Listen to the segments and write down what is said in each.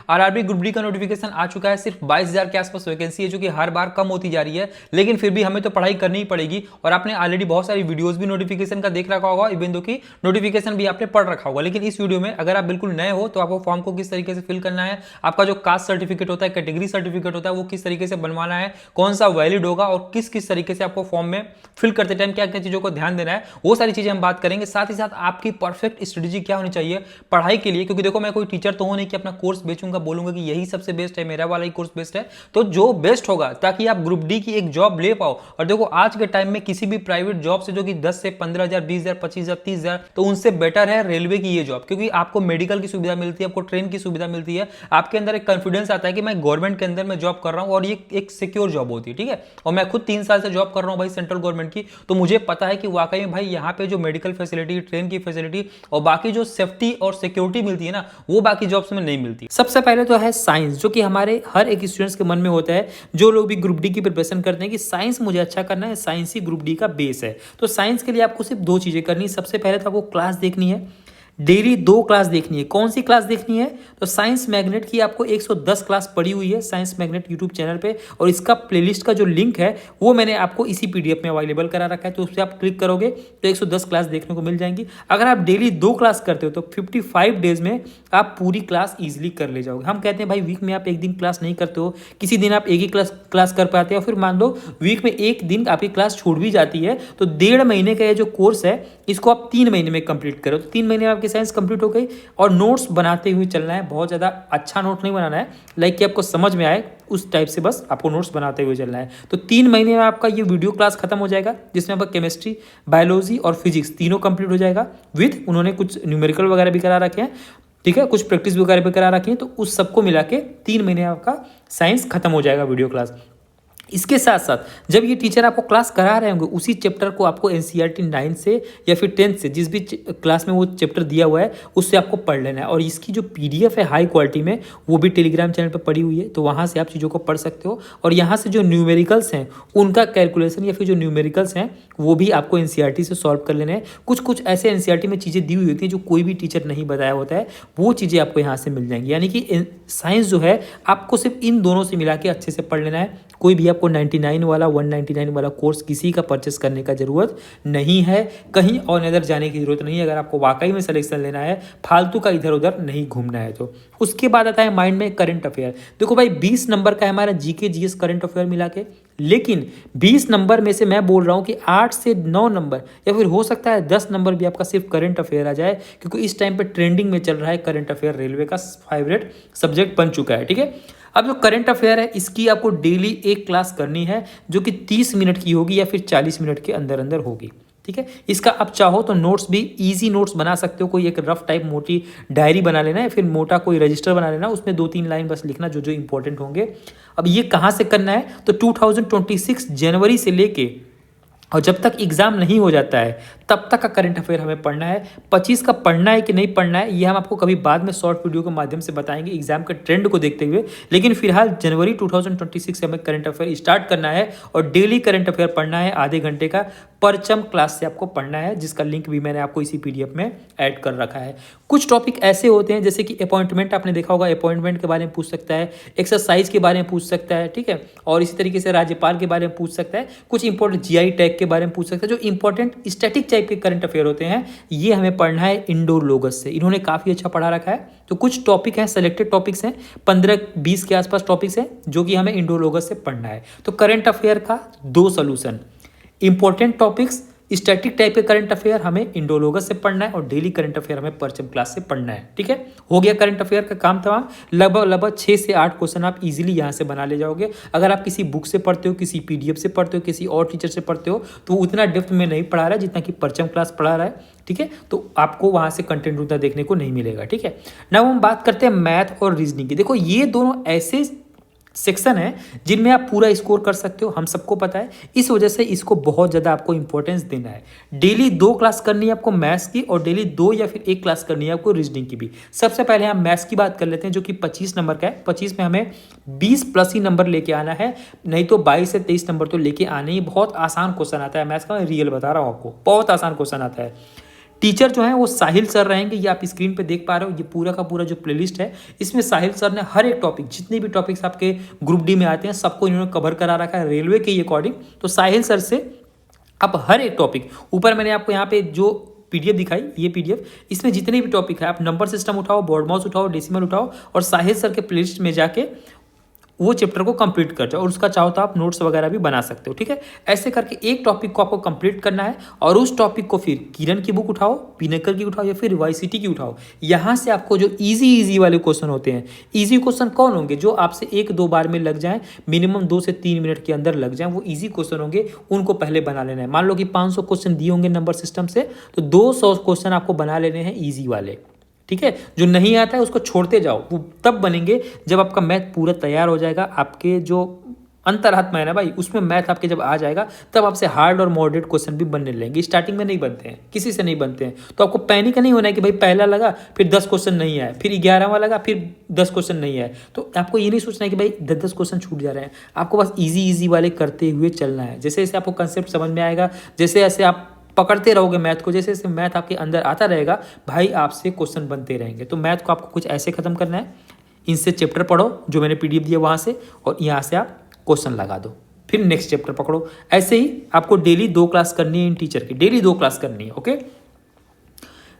RRB group D का notification आ चुका है। सिर्फ 22,000 के आसपास वैकेंसी है, जो कि हर बार कम होती जा रही है, लेकिन फिर भी हमें तो पढ़ाई करनी ही पड़ेगी। और आपने ऑलरेडी बहुत सारी वीडियोस भी नोटिफिकेशन का देख रखा होगा, इवन दो कि नोटिफिकेशन भी आपने पढ़ रखा होगा। लेकिन इस वीडियो में अगर आप बिल्कुल नए हो तो आपको फॉर्म को किस तरीके से फिल करना है, आपका जो कास्ट सर्टिफिकेट होता है, कैटेगरी सर्टिफिकेट होता है, वो किस तरीके से बनवाना है, कौन सा वैलिड होगा और किस किस तरीके से आपको फॉर्म में फिल करते टाइम क्या क्या चीजों को ध्यान देना है, वो सारी चीजें हम बात करेंगे। साथ ही साथ आपकी परफेक्ट स्ट्रेटेजी क्या होनी चाहिए पढ़ाई के लिए, क्योंकि देखो मैं कोई टीचर तो हूं नहीं कि अपना कोर्स बेचूंगा, बोलूंगा कि यही सबसे बेस्ट है, मेरा वाला ही कोर्स बेस्ट है। तो जो बेस्ट होगा ताकि आप ग्रुप डी की एक जॉब ले पाओ। और देखो आज के टाइम में किसी भी प्राइवेट जॉब से जो कि 10 से 15,000, 20,000, 25,000, 30,000, तो उनसे बेटर है रेलवे की ये जॉब, क्योंकि आपको मेडिकल की सुविधा मिलती है, आपको ट्रेन की सुविधा मिलती है, आपके अंदर एक कॉन्फिडेंस आता है कि मैं गवर्नमेंट के अंदर में जॉब कर रहा हूं और ये एक सिक्योर जॉब होती है। ठीक है, और मैं खुद 3 साल से जॉब कर रहा हूं भाई सेंट्रल गवर्नमेंट की, तो मुझे पता है कि वाकई में भाई यहाँ पे जो मेडिकल फैसिलिटी, ट्रेन की फैसिलिटी और बाकी जो सेफ्टी और सिक्योरिटी मिलती है ना, वो बाकी जॉब्स में नहीं मिलती। सबसे पहले तो है साइंस, जो कि हमारे हर एक स्टूडेंट्स के मन में होता है, जो लोग भी ग्रुप डी की प्रिपरेशन करते हैं कि साइंस मुझे अच्छा करना है, साइंस ही ग्रुप डी का बेस है। तो साइंस के लिए आपको सिर्फ 2 चीजें करनी है। सबसे पहले तो आपको क्लास देखनी है, डेली 2 क्लास देखनी है। कौन सी क्लास देखनी है? तो साइंस मैग्नेट की आपको 110 क्लास पड़ी हुई है साइंस मैग्नेट यूट्यूब चैनल पे, और इसका प्लेलिस्ट का जो लिंक है वो मैंने आपको इसी पीडीएफ में अवेलेबल करा रखा है। तो उस पर आप क्लिक करोगे तो 110 क्लास देखने को मिल जाएंगी। अगर आप डेली 2 क्लास करते हो तो 55 डेज में आप पूरी क्लास ईजिली कर ले जाओगे। हम कहते हैं भाई वीक में आप एक दिन क्लास नहीं करते हो, किसी दिन आप एक ही क्लास कर पाते हो, फिर मान लो वीक में एक दिन आपकी क्लास छूट भी जाती है, तो 1.5 महीने का ये जो कोर्स है इसको आप 3 महीने में कंप्लीट करो। तो 3 महीने में आपकी साइंस कंप्लीट हो गई। और नोट्स बनाते हुए चलना है, बहुत ज़्यादा अच्छा नोट नहीं बनाना है, लाइक कि आपको समझ में आए उस टाइप से बस आपको नोट्स बनाते हुए चलना है। तो 3 महीने में आपका ये वीडियो क्लास खत्म हो जाएगा, जिसमें आपका केमिस्ट्री, बायोलॉजी और फिजिक्स तीनों कंप्लीट हो जाएगा। विद उन्होंने कुछ न्यूमेरिकल वगैरह भी करा रखे हैं, ठीक है, कुछ प्रैक्टिस वगैरह भी करा रखी है। तो उस सबको मिला के 3 महीने आपका साइंस खत्म हो जाएगा वीडियो क्लास। इसके साथ साथ जब ये टीचर आपको क्लास करा रहे होंगे, उसी चैप्टर को आपको एनसीईआरटी 9 से या फिर 10 से, जिस भी क्लास में वो चैप्टर दिया हुआ है उससे आपको पढ़ लेना है। और इसकी जो पीडीएफ है हाई क्वालिटी में, वो भी टेलीग्राम चैनल पर पड़ी हुई है, तो वहाँ से आप चीज़ों को पढ़ सकते हो। और यहाँ से जो न्यूमेरिकल्स हैं उनका कैलकुलेशन या फिर जो न्यूमेरिकल्स हैं वो भी आपको एनसीईआरटी से सॉल्व कर लेना है। कुछ कुछ ऐसे एनसीईआरटी में चीज़ें दी हुई होती हैं जो कोई भी टीचर नहीं बताया होता है, वो चीज़ें आपको यहाँ से मिल जाएंगी। यानी कि साइंस जो है आपको सिर्फ इन दोनों से मिला के अच्छे से पढ़ लेना है। कोई भी आपको 99 वाला 199 वाला कोर्स किसी का परचेस करने का जरूरत नहीं है, कहीं और नज़र जाने की जरूरत नहीं है। अगर आपको वाकई में सिलेक्शन लेना है, फालतू का इधर उधर नहीं घूमना है तो। उसके बाद आता है माइंड में करंट अफेयर। देखो भाई 20 नंबर का है हमारा जीके जीएस करंट अफेयर मिला के, लेकिन 20 नंबर में से मैं बोल रहा हूँ कि 8 से 9 नंबर या फिर हो सकता है 10 नंबर भी आपका सिर्फ करंट अफेयर आ जाए, क्योंकि इस टाइम पे ट्रेंडिंग में चल रहा है करंट अफेयर, रेलवे का फेवरेट सब्जेक्ट बन चुका है। ठीक है, अब जो करंट अफेयर है इसकी आपको डेली 1 क्लास करनी है, जो कि 30 मिनट की होगी या फिर 40 मिनट के अंदर अंदर होगी। ठीक है, इसका आप चाहो तो नोट्स भी इजी नोट्स बना सकते हो। कोई एक रफ टाइप मोटी डायरी बना लेना है, फिर मोटा कोई रजिस्टर बना लेना, उसमें 2-3 लाइन बस लिखना जो जो इंपॉर्टेंट होंगे। अब ये कहाँ से करना है? तो 2026 जनवरी से लेके और जब तक एग्जाम नहीं हो जाता है तब तक का करंट अफेयर हमें पढ़ना है। 25 का पढ़ना है कि नहीं पढ़ना है ये हम आपको कभी बाद में शॉर्ट वीडियो के माध्यम से बताएंगे एग्जाम के ट्रेंड को देखते हुए, लेकिन फिलहाल जनवरी 2026 से हमें करंट अफेयर स्टार्ट करना है और डेली करंट अफेयर पढ़ना है। आधे घंटे का परचम क्लास से आपको पढ़ना है, जिसका लिंक भी मैंने आपको इसी पीडीएफ में ऐड कर रखा है। कुछ टॉपिक ऐसे होते हैं जैसे कि अपॉइंटमेंट, आपने देखा होगा, अपॉइंटमेंट के बारे में पूछ सकता है, एक्सरसाइज के बारे में पूछ सकता है, ठीक है, और इसी तरीके से राज्यपाल के बारे में पूछ सकता है, कुछ इंपॉर्टेंट जीआई टैग के बारे में पूछ सकता है। जो इंपॉर्टेंट स्टैटिक टाइप के करंट अफेयर होते हैं ये हमें पढ़ना है इंडोर लोगस से, इन्होंने काफी अच्छा पढ़ा रखा है। तो कुछ टॉपिक हैं, सेलेक्टेड टॉपिक्स हैं, 15-20 के आसपास टॉपिक्स हैं जो कि हमें इंडोर लोगस से पढ़ना है। तो करंट अफेयर का 2 solution, important topics static type के करंट अफेयर हमें इंडोलोगस से पढ़ना है और डेली करंट अफेयर हमें परचम क्लास से पढ़ना है। ठीक है, हो गया करंट अफेयर का काम तमाम। लगभग 6 से 8 क्वेश्चन आप इजीली यहाँ से बना ले जाओगे। अगर आप किसी बुक से पढ़ते हो, किसी पीडीएफ से पढ़ते हो, किसी और टीचर से पढ़ते हो, तो उतना डेप्थ में नहीं पढ़ा रहा है जितना कि परचम क्लास पढ़ा रहा है। ठीक है, तो आपको वहाँ से कंटेंट उतना देखने को नहीं मिलेगा। ठीक है, नाउ हम बात करते हैं मैथ और रीजनिंग की। देखो ये दोनों ऐसे सेक्शन है जिनमें आप पूरा स्कोर कर सकते हो, हम सबको पता है। इस वजह से इसको बहुत ज़्यादा आपको इंपॉर्टेंस देना है। डेली 2 क्लास करनी है आपको मैथ्स की और डेली 2 या फिर 1 क्लास करनी है आपको रीजनिंग की भी। सबसे पहले हम मैथ्स की बात कर लेते हैं जो कि 25 नंबर का है। 25 में हमें 20 प्लस ही नंबर लेके आना है, नहीं तो 22 से 23 नंबर तो लेके आने ही। बहुत आसान क्वेश्चन आता है मैथ्स का, मैं रियल बता रहा हूँ आपको, बहुत आसान क्वेश्चन आता है। टीचर जो है वो साहिल सर रहेंगे, ये आप स्क्रीन पे देख पा रहे हो। ये पूरा का पूरा जो प्लेलिस्ट है इसमें साहिल सर ने हर एक टॉपिक, जितने भी टॉपिक्स आपके ग्रुप डी में आते हैं सबको इन्होंने कवर करा रखा है रेलवे के अकॉर्डिंग। तो साहिल सर से आप हर एक टॉपिक, ऊपर मैंने आपको यहाँ पे जो पीडीएफ दिखाई, ये पीडीएफ, इसमें जितने भी टॉपिक है आप नंबर सिस्टम उठाओ, बोर्ड माउस उठाओ, डेसिमल उठाओ और साहिल सर के प्लेलिस्ट में जाके वो चैप्टर को कंप्लीट कर जाओ और उसका चाहो तो आप नोट्स वगैरह भी बना सकते हो। ठीक है, ऐसे करके एक टॉपिक को आपको कंप्लीट करना है और उस टॉपिक को फिर किरण की बुक उठाओ, पिनेकर की उठाओ या फिर वाईसीटी की उठाओ। यहाँ से आपको जो इजी वाले क्वेश्चन होते हैं, इजी क्वेश्चन कौन होंगे जो आपसे 1-2 बार में लग जाए, मिनिमम 2 से 3 मिनट के अंदर लग जाए, वो इजी क्वेश्चन होंगे, उनको पहले बना लेना है। मान लो कि 500 क्वेश्चन दिए होंगे नंबर सिस्टम से, तो 200 क्वेश्चन आपको बना लेने हैं ईजी वाले। ठीक है, जो नहीं आता है उसको छोड़ते जाओ, वो तब बनेंगे जब आपका मैथ पूरा तैयार हो जाएगा। आपके जो अंतरात्मा है ना भाई, उसमें मैथ आपके जब आ जाएगा तब आपसे हार्ड और मॉडरेट क्वेश्चन भी बनने लगेंगे। स्टार्टिंग में नहीं बनते हैं, किसी से नहीं बनते हैं। तो आपको पैनिक नहीं होना है कि भाई पहला लगा फिर 10 क्वेश्चन नहीं आए, फिर 11वां लगा फिर 10 क्वेश्चन नहीं आए। तो आपको ये नहीं सोचना है कि भाई 10-10 क्वेश्चन छूट जा रहे हैं। आपको बस ईजी वाले करते हुए चलना है। जैसे जैसे आपको कंसेप्ट समझ में आएगा, जैसे जैसे आप पकड़ते रहोगे मैथ को, जैसे जैसे मैथ आपके अंदर आता रहेगा भाई आपसे क्वेश्चन बनते रहेंगे। तो मैथ को आपको कुछ ऐसे खत्म करना है, इनसे चैप्टर पढ़ो जो मैंने पीडीएफ दिया वहाँ से, और यहाँ से आप क्वेश्चन लगा दो, फिर नेक्स्ट चैप्टर पकड़ो। ऐसे ही आपको डेली 2 क्लास करनी है इन टीचर की, डेली 2 क्लास करनी है। ओके,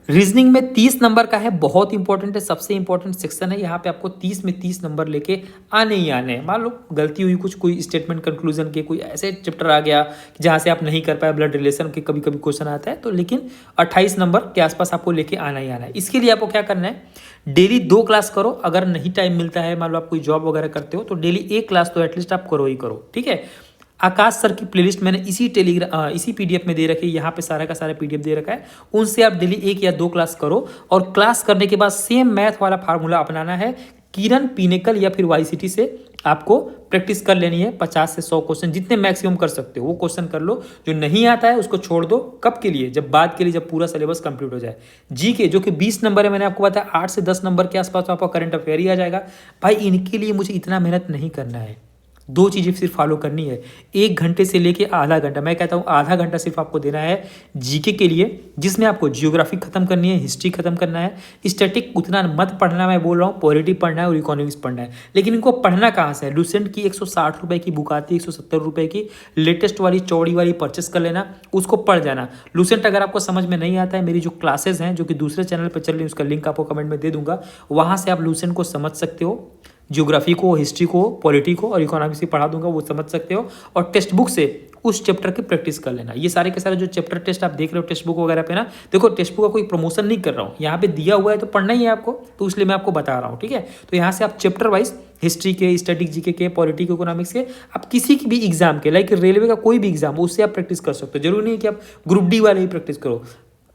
रीजनिंग में 30 नंबर का है, बहुत इंपॉर्टेंट है, सबसे इंपॉर्टेंट सेक्शन है। यहाँ पे आपको 30 में 30 नंबर लेके आने ही आने हैं। मान लो गलती हुई कुछ, कोई स्टेटमेंट कंक्लूजन के कोई ऐसे चैप्टर आ गया जहाँ से आप नहीं कर पाए, ब्लड रिलेशन के कभी कभी क्वेश्चन आता है, तो लेकिन 28 नंबर के आसपास आपको लेके आना ही आना है। इसके लिए आपको क्या करना है, डेली 2 क्लास करो। अगर नहीं टाइम मिलता है, मान लो आप कोई जॉब वगैरह करते हो, तो डेली 1 क्लास तो एटलीस्ट आप करो ही करो। ठीक है, आकाश सर की प्लेलिस्ट मैंने इसी पीडीएफ में दे रखी है, यहाँ पे सारा का सारा पीडीएफ दे रखा है। उनसे आप डेली 1 या 2 क्लास करो और क्लास करने के बाद सेम मैथ वाला फार्मूला अपनाना है। किरण, पिनेकल या फिर वाईसीटी से आपको प्रैक्टिस कर लेनी है। 50 से 100 क्वेश्चन जितने मैक्सिमम कर सकते हो वो क्वेश्चन कर लो। जो नहीं आता है उसको छोड़ दो। कब के लिए? जब बाद के लिए, जब पूरा सिलेबस कंप्लीट हो जाए। जीके जो कि 20 नंबर है, मैंने आपको बताया 8 से 10 नंबर के आसपास तो आपका करंट अफेयर ही आ जाएगा। भाई इनके लिए मुझे इतना मेहनत नहीं करना है। 2 चीज़ें सिर्फ फॉलो करनी है, 1 घंटे से लेके आधा घंटा, मैं कहता हूँ आधा घंटा सिर्फ आपको देना है जीके के लिए, जिसमें आपको जियोग्राफी खत्म करनी है, हिस्ट्री खत्म करना है। स्टैटिक उतना मत पढ़ना, मैं बोल रहा हूँ पॉलिटी पढ़ना है और इकोनॉमिक्स पढ़ना है। लेकिन इनको पढ़ना कहाँ से है? लूसेंट की 160 रुपये की बुक आती है, 170 रुपये की, लेटेस्ट वाली चौड़ी वाली परचेस कर लेना, उसको पढ़ जाना। लूसेंट अगर आपको समझ में नहीं आता है, मेरी जो क्लासेज हैं जो कि दूसरे चैनल पर चल रही है, उसका लिंक आपको कमेंट में दे दूंगा, वहाँ से आप लूसेंट को समझ सकते हो। ज्योग्राफी को, हिस्ट्री को, पॉलिटी को और इकोनॉमिक्स की पढ़ा दूंगा, वो समझ सकते हो। और टेक्स्ट बुक से उस चैप्टर की प्रैक्टिस कर लेना। ये सारे के सारे जो चैप्टर टेस्ट आप देख रहे हो टेक्स्ट बुक वगैरह पे ना, देखो टेक्स्ट बुक का कोई प्रमोशन नहीं कर रहा हूँ, यहाँ पे दिया हुआ है तो पढ़ना ही है आपको, तो इसलिए मैं आपको बता रहा हूँ। ठीक है, तो यहाँ से आप चैप्टर वाइज हिस्ट्री के, स्टैटिक जीके के, पॉलिटी के, इकोनॉमिक्स के, आप किसी की भी एग्जाम के, लाइक रेलवे का कोई भी एग्जाम, उससे आप प्रैक्टिस कर सकते हो। जरूरी नहीं कि आप ग्रुप डी वाले ही प्रैक्टिस करो,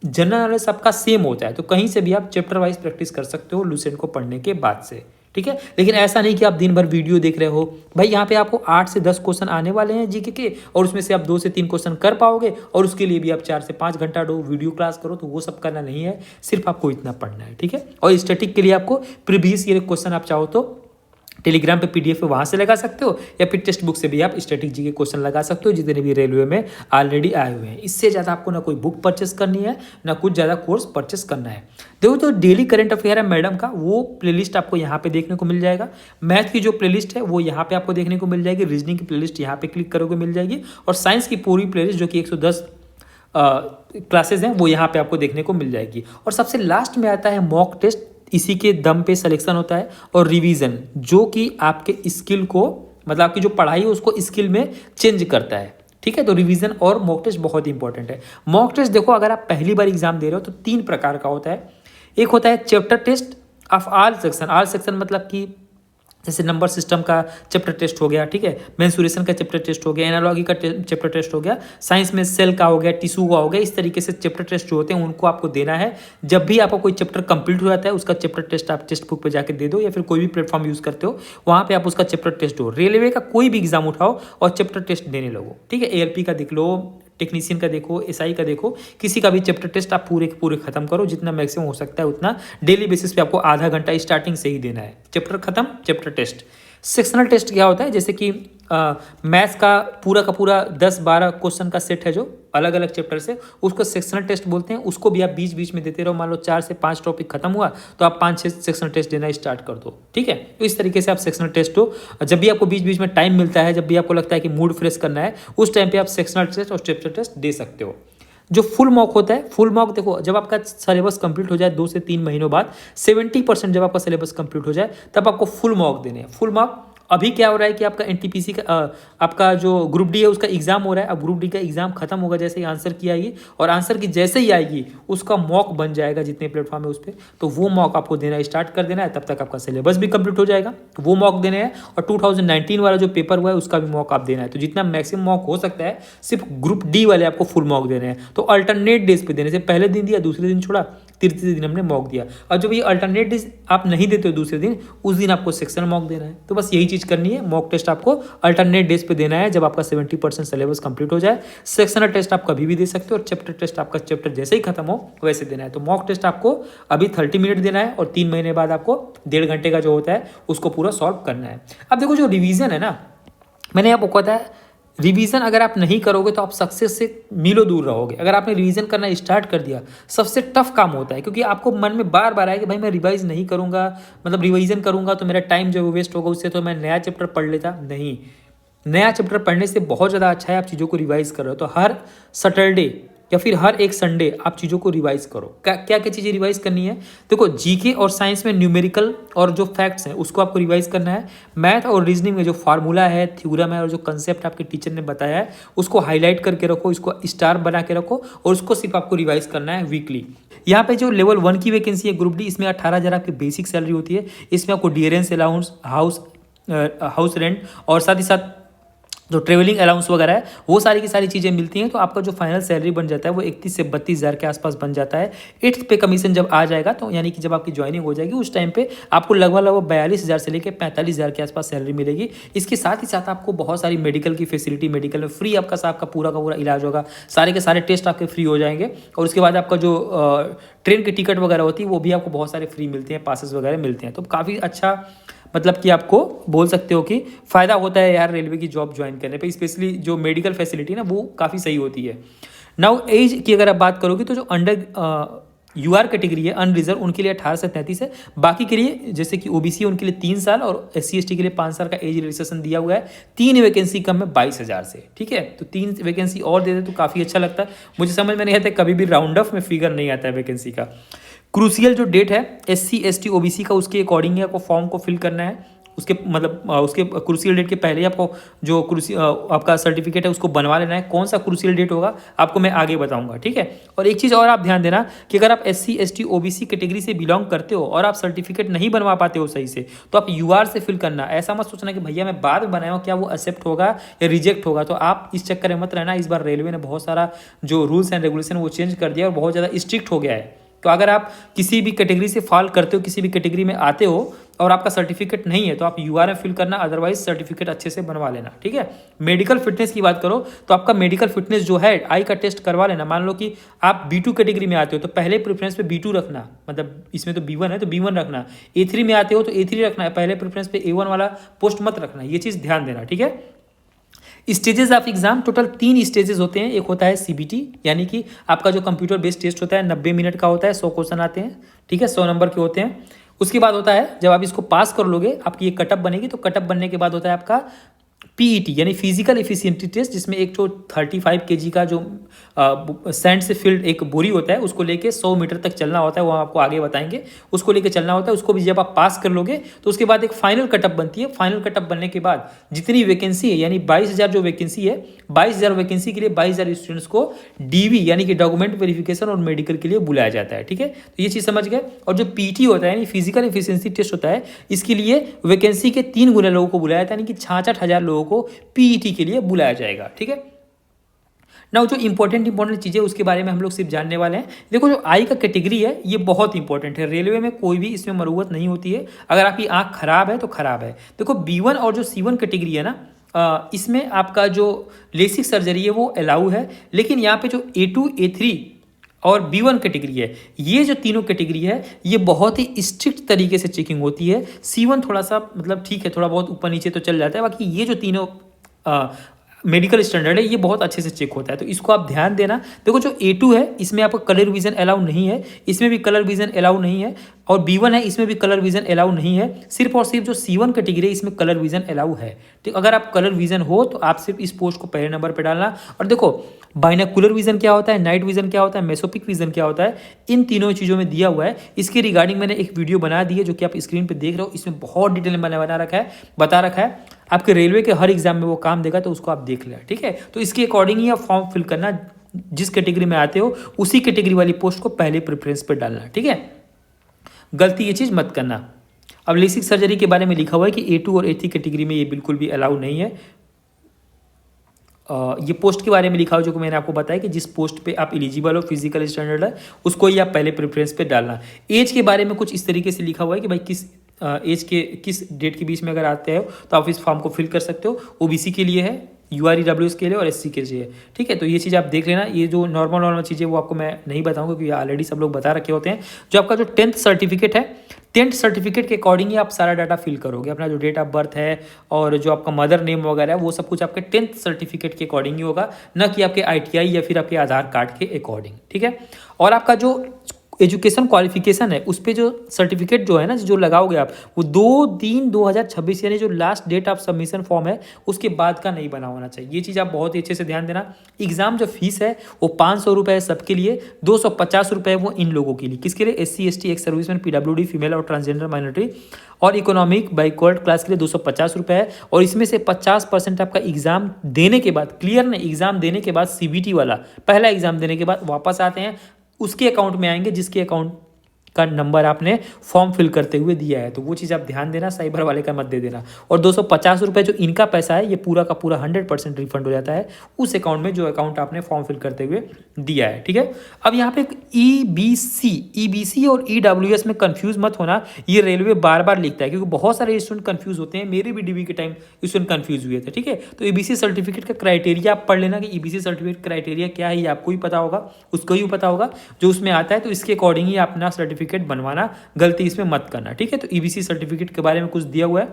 जनरल नॉलेज सबका सेम होता है, तो कहीं से भी आप चैप्टर वाइज प्रैक्टिस कर सकते हो लूसेंट को पढ़ने के बाद से। ठीक है, लेकिन ऐसा नहीं कि आप दिन भर वीडियो देख रहे हो। भाई यहाँ पे आपको 8 से 10 क्वेश्चन आने वाले हैं जीके के, और उसमें से आप 2 से 3 क्वेश्चन कर पाओगे, और उसके लिए भी आप 4 से 5 घंटा वीडियो क्लास करो, तो वो सब करना नहीं है, सिर्फ आपको इतना पढ़ना है। ठीक है, और स्टैटिक के लिए आपको प्रीवियस ईयर क्वेश्चन आप चाहो तो टेलीग्राम पे पीडीएफ पे वहाँ से लगा सकते हो, या फिर टेक्स्ट बुक से भी आप स्टैटिक जी के क्वेश्चन लगा सकते हो, जितने भी रेलवे में ऑलरेडी आए हुए हैं। इससे ज़्यादा आपको ना कोई बुक परचेस करनी है, ना कुछ ज़्यादा कोर्स परचेस करना है। देखो तो डेली करंट अफेयर है मैडम का, वो प्लेलिस्ट आपको यहाँ पे देखने को मिल जाएगा। मैथ की जो प्लेलिस्ट है वो यहाँ पे आपको देखने को मिल जाएगी। रीजनिंग की प्लेलिस्ट यहाँ पे क्लिक करोगे मिल जाएगी, और साइंस की पूरी प्लेलिस्ट जो कि 110 क्लासेज हैं वो यहाँ पे आपको देखने को मिल जाएगी। और सबसे लास्ट में आता है मॉक टेस्ट, इसी के दम पे सिलेक्शन होता है, और रिवीजन जो कि आपके स्किल को, मतलब आपकी जो पढ़ाई है उसको स्किल में चेंज करता है। ठीक है, तो रिवीजन और मॉक टेस्ट बहुत इंपॉर्टेंट है। मॉक टेस्ट देखो, अगर आप पहली बार एग्जाम दे रहे हो तो 3 प्रकार का होता है। एक होता है chapter test of all section. All section मतलब कि जैसे नंबर सिस्टम का चैप्टर टेस्ट हो गया, ठीक है, मेंसुरेशन का चैप्टर टेस्ट हो गया, एनालॉजी का चैप्टर टेस्ट हो गया, साइंस में सेल का हो गया, टिश्यू का हो गया। इस तरीके से चैप्टर टेस्ट जो होते हैं उनको आपको देना है। जब भी आपको कोई चैप्टर कंप्लीट हो जाता है उसका चैप्टर टेस्ट आप टेक्स्ट बुक पे जाके दे दो, या फिर कोई भी प्लेटफॉर्म यूज़ करते हो वहाँ पे आप उसका चैप्टर टेस्ट दो। रेलवे का कोई भी एग्जाम उठाओ और चैप्टर टेस्ट देने लगो। ठीक है, एएलपी का देख लो, टेक्नीशियन का देखो, एसआई का देखो, किसी का भी चैप्टर टेस्ट आप पूरे के पूरे खत्म करो, जितना मैक्सिमम हो सकता है उतना। डेली बेसिस पे आपको आधा घंटा स्टार्टिंग से ही देना है। चैप्टर खत्म, चैप्टर टेस्ट। सेक्शनल टेस्ट क्या होता है, जैसे कि मैथ्स का पूरा 10-12 क्वेश्चन का सेट है जो अलग अलग चैप्टर से, उसको सेक्शनल टेस्ट बोलते हैं। उसको भी आप बीच बीच में देते रहो। मान लो 4 से 5 टॉपिक खत्म हुआ तो आप 5-6 सेक्शनल टेस्ट देना स्टार्ट कर दो, ठीक है। तो इस तरीके से आप सेक्शनल टेस्ट हो, जब भी आपको बीच बीच में टाइम मिलता है, जब भी आपको लगता है कि मूड फ्रेश करना है, उस टाइम पे आप सेक्शनल टेस्ट और चैप्टर टेस्ट दे सकते हो। जो फुल मॉक होता है, फुल मॉक देखो, जब आपका सिलेबस कंप्लीट हो जाए 2 से 3 महीनों बाद, 70% जब आपका सिलेबस कंप्लीट हो जाए तब आपको फुल मॉक देने हैं। फुल मॉक अभी क्या हो रहा है कि आपका एनटीपीसी का आपका जो ग्रुप डी है उसका एग्जाम हो रहा है। अब ग्रुप डी का एग्जाम खत्म होगा जैसे ही आंसर की आएगी, और आंसर की जैसे ही आएगी उसका मॉक बन जाएगा जितने प्लेटफॉर्म है उस पर, तो वो मॉक आपको देना स्टार्ट कर देना है। तब तक आपका सिलेबस भी कंप्लीट हो जाएगा, तो वो मॉक देने हैं। और 2019 वाला जो पेपर हुआ है उसका भी मॉक आप देना है। तो जितना मैक्सिमम मॉक हो सकता है, सिर्फ ग्रुप डी वाले आपको फुल मॉक देने हैं। तो अल्टरनेट डेज पे देने से, पहले दिन दिया, दूसरे दिन छोड़ा, तीसरे दिन हमने मॉक दिया। और जब ये अल्टरनेट डेज आप नहीं देते हो दूसरे दिन, उस दिन आपको सेक्शनल मॉक देना है। तो बस यही चीज़ करनी है। मॉक टेस्ट आपको अल्टरनेट डेज पे देना है जब आपका 70% सिलेबस कंप्लीट हो जाए। सेक्शनल टेस्ट आप कभी भी दे सकते हो, और चैप्टर टेस्ट आपका चैप्टर जैसे ही खत्म हो वैसे देना है। तो मॉक टेस्ट आपको अभी 30 मिनट देना है, और 3 महीने बाद आपको 1.5 घंटे का जो होता है उसको पूरा सॉल्व करना है। अब देखो जो रिवीजन है ना, मैंने आपको कहता है रिवीजन अगर आप नहीं करोगे तो आप सक्सेस से मीलों दूर रहोगे। अगर आपने रिवीजन करना स्टार्ट कर दिया, सबसे टफ काम होता है, क्योंकि आपको मन में बार बार आए कि भाई मैं रिवाइज नहीं करूंगा, मतलब रिवीजन करूंगा तो मेरा टाइम जो है वो वेस्ट होगा, उससे तो मैं नया चैप्टर पढ़ लेता। नहीं, नया चैप्टर पढ़ने से बहुत ज़्यादा अच्छा है आप चीज़ों को रिवाइज कर रहे हो। तो हर सैटरडे या फिर हर एक संडे आप चीज़ों को रिवाइज करो। क्या क्या चीज़ें रिवाइज करनी है? देखो, जीके और साइंस में न्यूमेरिकल और जो फैक्ट्स हैं उसको आपको रिवाइज करना है। मैथ और रीजनिंग में जो फार्मूला है, थ्योरम है, और जो कंसेप्ट आपके टीचर ने बताया है उसको हाईलाइट करके रखो, इसको स्टार बना के रखो, और उसको सिर्फ आपको रिवाइज करना है वीकली। यहाँ पे जो लेवल 1 की वैकेंसी है ग्रुप डी, इसमें 18,000 आपकी बेसिक सैलरी होती है। इसमें आपको डियरेंस अलाउंस, हाउस रेंट, और साथ ही साथ जो ट्रेवलिंग अलाउंस वगैरह है वो सारी की सारी चीज़ें मिलती हैं। तो आपका जो फाइनल सैलरी बन जाता है वो 31 से 32,000 के आसपास बन जाता है। 8th पे कमीशन जब आ जाएगा, तो यानी कि जब आपकी ज्वाइनिंग हो जाएगी उस टाइम पे आपको लगभग 42,000 से लेकर 45,000 के आसपास सैलरी मिलेगी। इसके साथ ही साथ आपको बहुत सारी मेडिकल की फैसिलिटी, मेडिकल में फ्री आपका का पूरा इलाज होगा, सारे के सारे टेस्ट आपके फ्री हो जाएंगे। और उसके बाद आपका जो ट्रेन की टिकट वगैरह होती है वो भी आपको बहुत सारे फ्री मिलते हैं, पासेस वगैरह मिलते हैं। तो काफ़ी अच्छा, मतलब कि आपको बोल सकते हो कि फ़ायदा होता है यार रेलवे की जॉब ज्वाइन करने पे। स्पेशली जो मेडिकल फैसिलिटी ना वो काफ़ी सही होती है। नाउ एज की अगर आप बात करोगे तो जो अंडर यूआर कैटेगरी है अनरिजर्व, उनके लिए 18 से 33 है। बाकी के लिए जैसे कि ओबीसी है उनके लिए 3 साल, और SC/ST के लिए 5 साल का एज रिलैक्सेशन दिया हुआ है। 3 वैकेंसी कम है 22,000 से, ठीक है। तो 3 वैकेंसी और दे दे तो काफ़ी अच्छा लगता है। मुझे समझ में नहीं आता, कभी भी राउंड ऑफ में फिगर नहीं आता है वैकेंसी का। क्रूसियल जो डेट है SC/ST OBC का, उसके अकॉर्डिंग ही आपको फॉर्म को फिल करना है। उसके मतलब उसके क्रूसियल डेट के पहले ही आपको जो आपका सर्टिफिकेट है उसको बनवा लेना है। कौन सा क्रूसियल डेट होगा आपको मैं आगे बताऊंगा, ठीक है। और एक चीज़ और आप ध्यान देना कि अगर आप SC/ST OBC कैटेगरी से बिलोंग करते हो और आप सर्टिफिकेट नहीं बनवा पाते हो सही से, तो आप UR से फिल करना। ऐसा मत सोचना कि भैया मैं बाद में बनाया हूँ, क्या वो एक्सेप्ट होगा या रिजेक्ट होगा। तो आप इस चक्कर में मत रहना। इस बार रेलवे ने बहुत सारा जो रूल्स एंड रेगुलेशन वो चेंज कर दिया और बहुत ज़्यादा स्ट्रिक्ट हो गया है। तो अगर आप किसी भी कैटेगरी से फॉल करते हो, किसी भी कैटेगरी में आते हो और आपका सर्टिफिकेट नहीं है, तो आप UR में फिल करना, अदरवाइज सर्टिफिकेट अच्छे से बनवा लेना, ठीक है। मेडिकल फिटनेस की बात करो तो आपका मेडिकल फिटनेस जो है आई का टेस्ट करवा लेना। मान लो कि आप B2 कैटेगरी में आते हो तो पहले प्रेफरेंस पे B2 रखना, मतलब इसमें तो B1 है तो B1 रखना। A3 में आते हो तो A3 रखना है, पहले प्रेफरेंस पे A1 वाला पोस्ट मत रखना। ये चीज़ ध्यान देना, ठीक है। Stages of exam, total 3 stages होते हैं। एक होता है CBT, यानी कि आपका जो कंप्यूटर बेस्ड टेस्ट होता है, 90 मिनट का होता है, 100 क्वेश्चन आते हैं, ठीक है, 100 नंबर के होते हैं। उसके बाद होता है जब आप इसको पास कर लोगे, आपकी ये कटअप बनेगी, तो कटअप बनने के बाद होता है आपका PET यानी फिजिकल एफिशिएंसी टेस्ट, जिसमें एक जो 35 kg का जो सैंड से फिल्ड एक बोरी होता है उसको लेके 100 मीटर तक चलना होता है। वो आपको आगे बताएंगे, उसको लेके चलना होता है। उसको भी जब आप पास कर लोगे तो उसके बाद एक फाइनल कटअप बनती है। फाइनल कटअप बनने के बाद जितनी वैकेंसी है, यानी 22,000 जो वैकेंसी है, 22,000 वैकेंसी के लिए 22,000 स्टूडेंट्स को DV यानी कि डॉक्यूमेंट वेरिफिकेशन और मेडिकल के लिए बुलाया जाता है, ठीक है। तो ये चीज़ समझ गए। और जो PET होता है यानी फिजिकल एफिशिएंसी टेस्ट होता है, इसके लिए वैकेंसी के 3 गुना लोगों को बुलाया जाता है, यानी कि 66,000 लोगों को PET के लिए बुलाया जाएगा, ठीक है। नाउ जो इंपॉर्टेंट चीज़ें उसके बारे में हम लोग सिर्फ जानने वाले हैं। देखो, जो आई का कैटेगरी है ये बहुत इंपॉर्टेंट है। रेलवे में कोई भी इसमें मरूवत नहीं होती है। अगर आपकी आँख खराब है तो खराब है। देखो, B1 और जो C1 कैटेगरी है ना, इसमें आपका जो लेसिक सर्जरी है वो अलाउ है, लेकिन यहाँ पे जो A2 A3 और B1 कैटेगरी है। ये जो तीनों कैटेगरी है ये बहुत ही स्ट्रिक्ट तरीके से चेकिंग होती है। C1 थोड़ा सा मतलब ठीक है, थोड़ा बहुत ऊपर नीचे तो चल जाता है, बाकी ये जो तीनों मेडिकल स्टैंडर्ड है ये बहुत अच्छे से चेक होता है, तो इसको आप ध्यान देना। देखो जो A2 है इसमें आपको कलर विजन अलाउ नहीं है, इसमें भी कलर विजन अलाउ नहीं है, और B1 है इसमें भी कलर विजन अलाउ नहीं है। सिर्फ और सिर्फ जो C1 कैटेगरी है इसमें कलर विजन अलाउ है। तो अगर आप कलर विजन हो तो आप सिर्फ इस पोस्ट को पहले नंबर पर डालना। और देखो बाइनोकुलर विजन क्या होता है, नाइट विजन क्या होता है, मेसोपिक विजन क्या होता है, इन तीनों चीज़ों में दिया हुआ है। इसके रिगार्डिंग मैंने एक वीडियो बना दी है जो कि आप स्क्रीन पर देख रहे हो, इसमें बहुत डिटेल में बता रखा है। आपके रेलवे के हर एग्जाम में वो काम देगा, तो उसको आप देख लें, ठीक है। तो इसके अकॉर्डिंग ही आप फॉर्म फिल करना, जिस कैटेगरी में आते हो उसी कैटेगरी वाली पोस्ट को पहले प्रेफरेंस पर डालना, ठीक है। गलती ये चीज़ मत करना। अब लेसिक सर्जरी के बारे में लिखा हुआ है कि A2 और A3 कैटेगरी में ये बिल्कुल भी अलाउ नहीं है। ये पोस्ट के बारे में लिखा हो जो कि मैंने आपको बताया कि जिस पोस्ट पे आप एलिजिबल हो, फिजिकल स्टैंडर्ड है, उसको ही आप पहले प्रेफरेंस पे डालना। एज के बारे में कुछ इस तरीके से लिखा हुआ है कि भाई किस एज के किस डेट के बीच में अगर आते हो तो आप इस फॉर्म को फिल कर सकते हो। OBC के लिए है, UREWS के लिए और SC के लिए, ठीक है। तो ये चीज़ आप देख लेना। ये जो नॉर्मल चीज़ें वो आपको मैं नहीं बताऊंगा क्योंकि ऑलरेडी सब लोग बता रखे होते हैं। जो आपका जो 10th सर्टिफिकेट है, 10th सर्टिफिकेट के अकॉर्डिंग ही आप सारा डाटा फिल करोगे। अपना जो डेट ऑफ बर्थ है और जो आपका मदर नेम वगैरह है वो सब कुछ आपके 10th सर्टिफिकेट के अकॉर्डिंग ही होगा, ना कि आपके ITI या फिर आपके आधार कार्ड के अकॉर्डिंग, ठीक है। और आपका जो एजुकेशन क्वालिफिकेशन है उस पर जो सर्टिफिकेट जो है ना जो लगाओगे आप, वो 2/3/2026 यानी जो last date of submission form है उसके बाद का नहीं बना होना चाहिए। ये चीज़ आप बहुत ही अच्छे से ध्यान देना। एग्जाम जो फीस है वो 500 रुपये है सबके लिए, 250 रुपये वो इन लोगों के लिए। किसके लिए? SC ST ex serviceman, PWD female और ट्रांसजेंडर माइनॉरिटी और इकोनॉमिक बैकवर्ड क्लास के लिए 250 रुपये है। और इसमें से 50% आपका एग्जाम देने के बाद, क्लियर नहीं, एग्जाम देने के बाद CBT वाला पहला एग्जाम देने के बाद वापस आते हैं, उसके अकाउंट में आएंगे जिसके अकाउंट का नंबर आपने फॉर्म फिल करते हुए दिया है। तो वो चीज़ आप ध्यान देना, साइबर वाले का मत दे देना। और 250 रुपये जो इनका पैसा है ये पूरा का पूरा 100% रिफंड हो जाता है उस अकाउंट में जो अकाउंट आपने फॉर्म फिल करते हुए दिया है, ठीक है। अब यहाँ पे EBC और EWS में कंफ्यूज मत होना, ये रेलवे बार बार लिखता है क्योंकि बहुत सारे स्टूडेंट कंफ्यूज होते हैं। मेरे भी DB के टाइम स्टूडेंट कंफ्यूज हुए थे, ठीक है। तो EBC सर्टिफिकेट का क्राइटेरिया आप पढ़ लेना कि EBC सर्टिफिकेट क्राइटेरिया क्या है, ये आपको ही पता होगा, उसको ही पता होगा जो उसमें आता है। तो इसके अकॉर्डिंग ही अपना सर्टिफिकेट बनवाना, गलती इसमें मत करना, ठीक है। तो EBC सर्टिफिकेट के बारे में कुछ दिया हुआ है।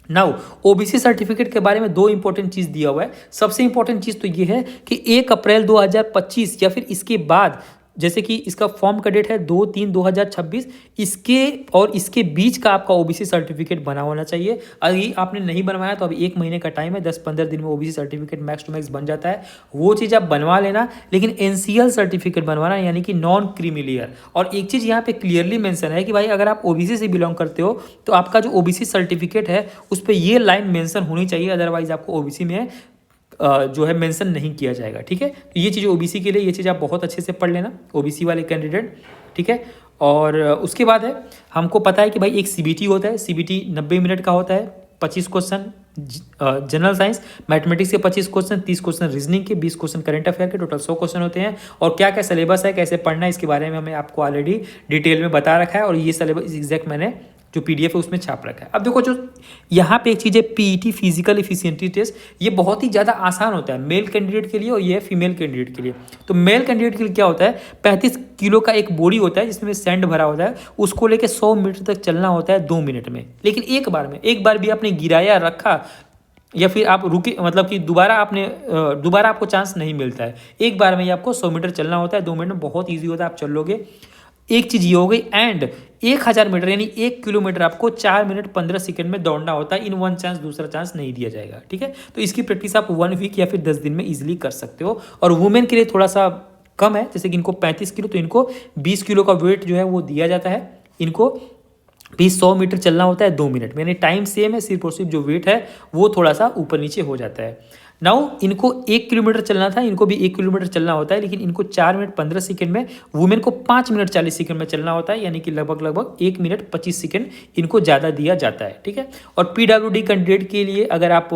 नाउ OBC सर्टिफिकेट के बारे में 2 इंपॉर्टेंट चीज दिया हुआ है। सबसे इंपॉर्टेंट चीज तो ये है कि 1 अप्रैल 2025 या फिर इसके बाद, जैसे कि इसका फॉर्म का डेट है 2/3/2026, इसके और इसके बीच का आपका OBC सर्टिफिकेट बना होना चाहिए। अगर आपने नहीं बनवाया तो अभी 1 महीने का टाइम है, 10-15 दिन में OBC certificate max to max बन जाता है, वो चीज़ आप बनवा लेना। लेकिन NCL सर्टिफिकेट बनवाना यानी कि नॉन क्रीमी लेयर। और एक चीज़ यहाँ पे क्लियरली मेंशन है कि भाई अगर आप OBC से बिलोंग करते हो तो आपका जो OBC सर्टिफिकेट है उस पर ये लाइन मेंशन होनी चाहिए, अदरवाइज आपको OBC में जो है मेंशन नहीं किया जाएगा, ठीक है। तो ये चीज़ OBC के लिए, ये चीज़ आप बहुत अच्छे से पढ़ लेना, OBC वाले कैंडिडेट, ठीक है। और उसके बाद है, हमको पता है कि भाई एक CBT होता है, CBT 90 मिनट का होता है, 25 क्वेश्चन जनरल साइंस, मैथमेटिक्स के 25 क्वेश्चन, 30 क्वेश्चन रीजनिंग के, 20 क्वेश्चन करंट अफेयर के, टोटल 100 क्वेश्चन होते हैं। और क्या क्या सिलेबस है, कैसे पढ़ना है, इसके बारे में हमें आपको ऑलरेडी डिटेल में बता रखा है। और ये सिलेबस एग्जैक्ट मैंने जो PDF है उसमें छाप रखा है। अब देखो जो यहाँ पे एक चीज़ है PET फिजिकल एफिशिएंसी टेस्ट, ये बहुत ही ज़्यादा आसान होता है मेल कैंडिडेट के लिए और ये है फीमेल कैंडिडेट के लिए। तो मेल कैंडिडेट के लिए क्या होता है, 35 किलो का एक बोरी होता है जिसमें सैंड भरा होता है, उसको लेके 100 मीटर तक चलना होता है 2 मिनट में। लेकिन एक बार भी आपने गिराया रखा या फिर आप रुके, मतलब कि दोबारा आपको चांस नहीं मिलता है। एक बार में ही आपको 100 मीटर चलना होता है 2 मिनट में, बहुत ईजी होता है, आप चल लोगे। एक चीज़ ये हो गई। एंड 1000 मीटर यानी 1 किलोमीटर आपको 4 मिनट 15 सेकंड में दौड़ना होता है। इन वन चांस दूसरा चांस नहीं दिया जाएगा, ठीक है। तो इसकी प्रैक्टिस आप 1 वीक या फिर 10 दिन में इजीली कर सकते हो। और वुमेन के लिए थोड़ा सा कम है, जैसे कि इनको 35 किलो, तो इनको 20 किलो का वेट जो है वो दिया जाता है। इनको भी 100 मीटर चलना होता है 2 मिनट में, यानी टाइम सेम है, सिर्फ और सिर्फ जो वेट है वो थोड़ा सा ऊपर नीचे हो जाता है। नाउ इनको 1 किलोमीटर चलना था, इनको भी 1 किलोमीटर चलना होता है, लेकिन इनको 4 मिनट 15 सेकंड में, वुमेन को 5 मिनट 40 सेकंड में चलना होता है, यानी कि लगभग 1 मिनट 25 सेकंड इनको ज़्यादा दिया जाता है, ठीक है। और PWD कैंडिडेट के लिए अगर आप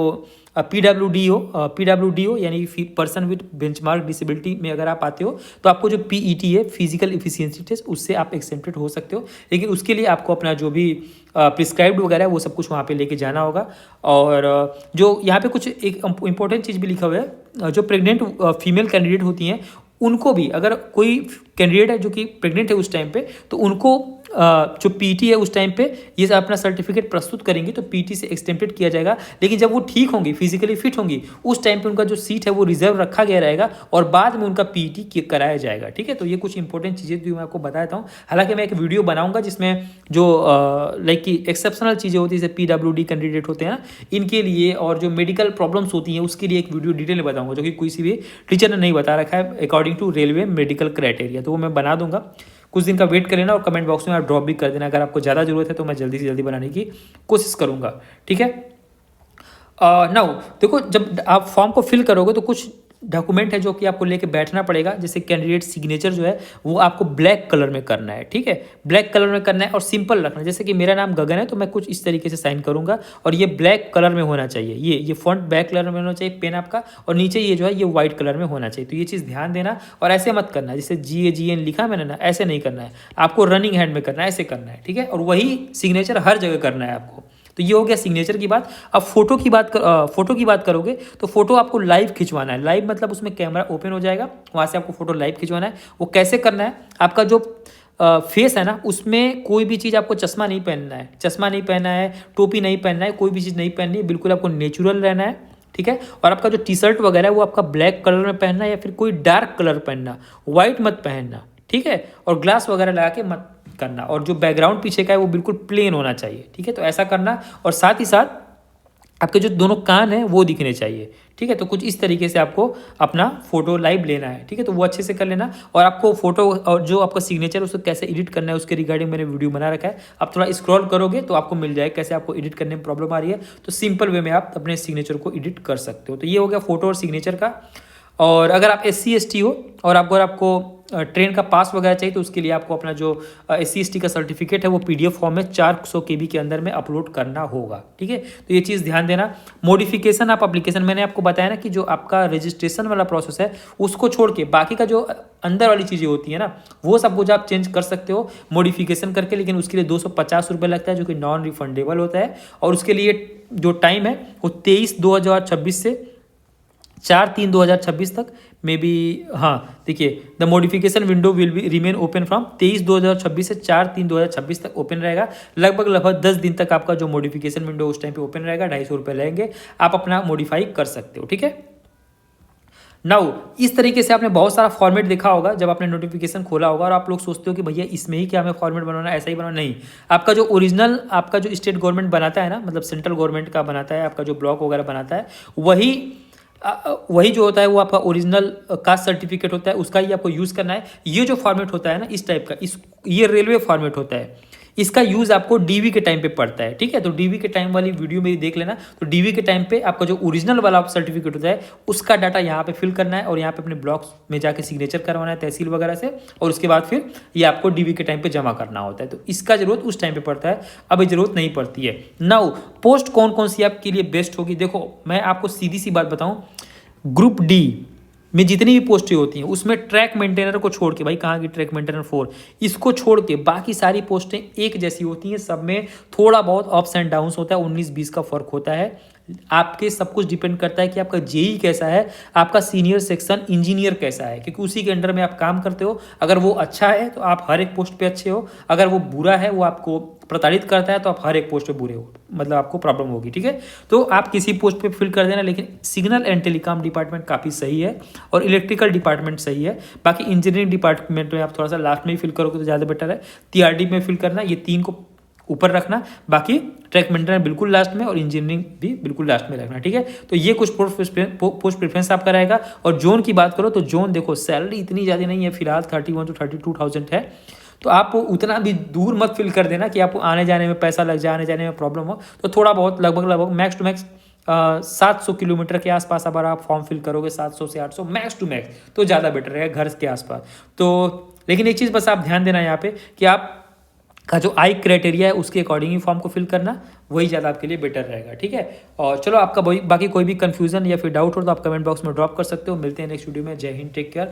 PWD हो यानी पर्सन विद बेंचमार्क डिसेबिलिटी में अगर आप आते हो तो आपको जो PET है फिजिकल एफिशिएंसी टेस्ट, उससे आप एक्सेप्टेड हो सकते हो। लेकिन उसके लिए आपको अपना जो भी प्रिस्क्राइब्ड वगैरह है वो सब कुछ वहाँ पे लेके जाना होगा। और जो यहाँ पे कुछ एक इम्पोर्टेंट चीज़ भी लिखा हुआ है, जो प्रेग्नेंट फीमेल कैंडिडेट होती हैं उनको भी, अगर कोई कैंडिडेट है जो कि प्रेग्नेंट है उस टाइम पे, तो उनको जो पीटी है उस टाइम पे ये अपना सर्टिफिकेट प्रस्तुत करेंगे तो पीटी से एक्सटेम्प्टेड किया जाएगा। लेकिन जब वो ठीक होंगी, फिजिकली फिट होंगी, उस टाइम पे उनका जो सीट है वो रिजर्व रखा गया रहेगा और बाद में उनका पीटी कराया जाएगा। ठीक है, तो ये कुछ इंपॉर्टेंट चीज़ें जो मैं आपको बताता हूँ। हालांकि मैं एक वीडियो बनाऊंगा जिसमें जो लाइक कि एक्सेप्शनल चीज़ें होती है, जैसे पीडब्ल्यूडी कैंडिडेट होते हैं ना, इनके लिए और जो मेडिकल प्रॉब्लम्स होती हैं उसके लिए एक वीडियो डिटेल में बताऊंगा, जो कि किसी भी टीचर ने नहीं बता रखा है according to railway medical criteria. तो वो मैं बना दूंगा, कुछ दिन का वेट कर लेना और कमेंट बॉक्स में आप ड्रॉप भी कर देना। अगर आपको ज़्यादा ज़रूरत है तो मैं जल्दी से जल्दी बनाने की कोशिश करूँगा। ठीक है, नाउ देखो, जब आप फॉर्म को फिल करोगे तो कुछ डॉक्यूमेंट है जो कि आपको लेके बैठना पड़ेगा। जैसे कैंडिडेट सिग्नेचर जो है वो आपको ब्लैक कलर में करना है। ठीक है, ब्लैक कलर में करना है और सिंपल रखना है। जैसे कि मेरा नाम गगन है तो मैं कुछ इस तरीके से साइन करूंगा और ये ब्लैक कलर में होना चाहिए। ये फॉन्ट ब्लैक कलर में होना चाहिए पेन आपका, और नीचे ये जो है ये व्हाइट कलर में होना चाहिए। तो ये चीज़ ध्यान देना, और ऐसे मत करना है जैसे GAGN लिखा मैंने ना, ऐसे नहीं करना है आपको, रनिंग हैंड में करना है, ऐसे करना है। ठीक है, और वही सिग्नेचर हर जगह करना है आपको। तो ये हो गया सिग्नेचर की बात। अब फोटो की बात करोगे तो फोटो आपको लाइव खिंचवाना है। लाइव मतलब उसमें कैमरा ओपन हो जाएगा, वहाँ से आपको फोटो लाइव खिंचवाना है। वो कैसे करना है, आपका जो फेस है ना उसमें कोई भी चीज़ आपको चश्मा नहीं पहनना है, टोपी नहीं पहनना है, कोई भी चीज़ नहीं पहननी है, बिल्कुल आपको नेचुरल रहना है। ठीक है, और आपका जो टी शर्ट वगैरह है वो आपका ब्लैक कलर में पहनना है या फिर कोई डार्क कलर पहनना, व्हाइट मत पहनना। ठीक है, और ग्लास वगैरह लगा के मत करना, और जो बैकग्राउंड पीछे का है वो बिल्कुल प्लेन होना चाहिए। ठीक है, तो ऐसा करना, और साथ ही साथ आपके जो दोनों कान हैं वो दिखने चाहिए। ठीक है, तो कुछ इस तरीके से आपको अपना फोटो लाइव लेना है। ठीक है, तो वो अच्छे से कर लेना, और आपको फोटो और जो आपका सिग्नेचर उसको कैसे एडिट करना है उसके रिगार्डिंग मैंने वीडियो बना रखा है। आप थोड़ा स्क्रॉल करोगे तो आपको मिल जाएगा कैसे आपको एडिट करने में प्रॉब्लम आ रही है, तो सिंपल वे में आप अपने सिग्नेचर को एडिट कर सकते हो। तो ये हो गया फोटो और सिग्नेचर का। और अगर आप SC ST हो और आपको ट्रेन का पास वगैरह चाहिए तो उसके लिए आपको अपना जो SC ST का सर्टिफिकेट है वो PDF फॉर्म में 400 KB के अंदर में अपलोड करना होगा। ठीक है, तो ये चीज़ ध्यान देना। मॉडिफिकेशन आप एप्लीकेशन, मैंने आपको बताया ना कि जो आपका रजिस्ट्रेशन वाला प्रोसेस है उसको छोड़ के बाकी का जो अंदर वाली चीज़ें होती है ना वो सब कुछ आप चेंज कर सकते हो मॉडिफिकेशन करके, लेकिन उसके लिए 250 रुपये लगता है जो कि नॉन रिफंडेबल होता है। और उसके लिए जो टाइम है वो 23/2/2026 से 4/3/2026 तक मे बी, हाँ देखिए, the modification window will be remain open from 23/2/2026 से 4/3/2026 तक ओपन रहेगा। लगभग 10 दिन तक आपका जो मॉडिफिकेशन विंडो उस टाइम पे ओपन रहेगा। 250 रुपये लगेंगे, आप अपना मॉडिफाई कर सकते हो। ठीक है, नाउ इस तरीके से आपने बहुत सारा फॉर्मेट देखा होगा जब आपने नोटिफिकेशन खोला होगा, और आप लोग सोचते हो कि भैया इसमें ही क्या हमें फॉर्मेट बनाना, ऐसा ही बनाना। नहीं, आपका जो ओरिजिनल आपका जो स्टेट गवर्नमेंट बनाता है ना, मतलब सेंट्रल गवर्नमेंट का बनाता है, आपका जो ब्लॉक वगैरह बनाता है, वही जो होता है वो आपका ओरिजिनल कास्ट सर्टिफिकेट होता है, उसका ही आपको यूज़ करना है। ये जो फॉर्मेट होता है ना इस टाइप का, ये रेलवे फॉर्मेट होता है, इसका यूज़ आपको DV के टाइम पे पड़ता है। ठीक है, तो DV के टाइम वाली वीडियो मेरी देख लेना। तो DV के टाइम पे आपका जो ओरिजिनल वाला सर्टिफिकेट होता है उसका डाटा यहाँ पे फिल करना है और यहाँ पे अपने ब्लॉक्स में जाके सिग्नेचर करवाना है तहसील वगैरह से, और उसके बाद फिर ये आपको DV के टाइम पे जमा करना होता है। तो इसका जरूरत उस टाइम पे पड़ता है, अभी जरूरत नहीं पड़ती है। नाउ पोस्ट कौन कौन सी आपके लिए बेस्ट होगी, देखो मैं आपको सीधी सी बात बताऊँ, ग्रुप D में जितनी भी पोस्टें होती हैं उसमें ट्रैक मेंटेनर को छोड़ के, भाई कहाँ की ट्रैक मेंटेनर 4, इसको छोड़ के बाकी सारी पोस्टें एक जैसी होती हैं। सब में थोड़ा बहुत अप्स एंड डाउन्स होता है, 19-20 का फर्क होता है। आपके सब कुछ डिपेंड करता है कि आपका JEE कैसा है, आपका सीनियर सेक्शन इंजीनियर कैसा है, क्योंकि उसी के अंडर में आप काम करते हो। अगर वो अच्छा है तो आप हर एक पोस्ट पे अच्छे हो, अगर वो बुरा है, वो आपको प्रताड़ित करता है, तो आप हर एक पोस्ट पे बुरे हो, मतलब आपको प्रॉब्लम होगी। ठीक है, तो आप किसी पोस्ट पे फिल कर देना, लेकिन सिग्नल एंड टेलीकॉम डिपार्टमेंट काफ़ी सही है और इलेक्ट्रिकल डिपार्टमेंट सही है। बाकी इंजीनियरिंग डिपार्टमेंट में आप थोड़ा सा लास्ट में ही फिल करोगे तो ज़्यादा बेटर है। TRD में फिल करना, ये 3 को ऊपर रखना, बाकी ट्रैक मेंटेनर बिल्कुल लास्ट में और इंजीनियरिंग भी बिल्कुल लास्ट में रखना। ठीक है, तो ये कुछ पोस्ट प्रेफरेंस आपका रहेगा। और जोन की बात करो तो जोन देखो, सैलरी इतनी ज़्यादा नहीं है, फिलहाल 31 to 32,000 है, तो आप उतना भी दूर मत फिल कर देना कि आपको आने जाने में पैसा लग जाए, आने जाने में प्रॉब्लम हो। तो थोड़ा बहुत लगभग मैक्स टू मैक्स 700 किलोमीटर के आसपास अगर आप फॉर्म फिल करोगे, 700 से 800 मैक्स टू मैक्स, तो ज़्यादा बेटर रहेगा घर के आसपास। तो लेकिन एक चीज़ बस आप ध्यान देना यहाँ पे कि आप का जो आई क्राइटेरिया है उसके अकॉर्डिंग ही फॉर्म को फिल करना, वही ज़्यादा आपके लिए बेटर रहेगा। ठीक है, और चलो आपका बाकी कोई भी कंफ्यूजन या फिर डाउट हो तो आप कमेंट बॉक्स में ड्रॉप कर सकते हो। मिलते हैं नेक्स्ट वीडियो में। जय हिंद, टेक केयर।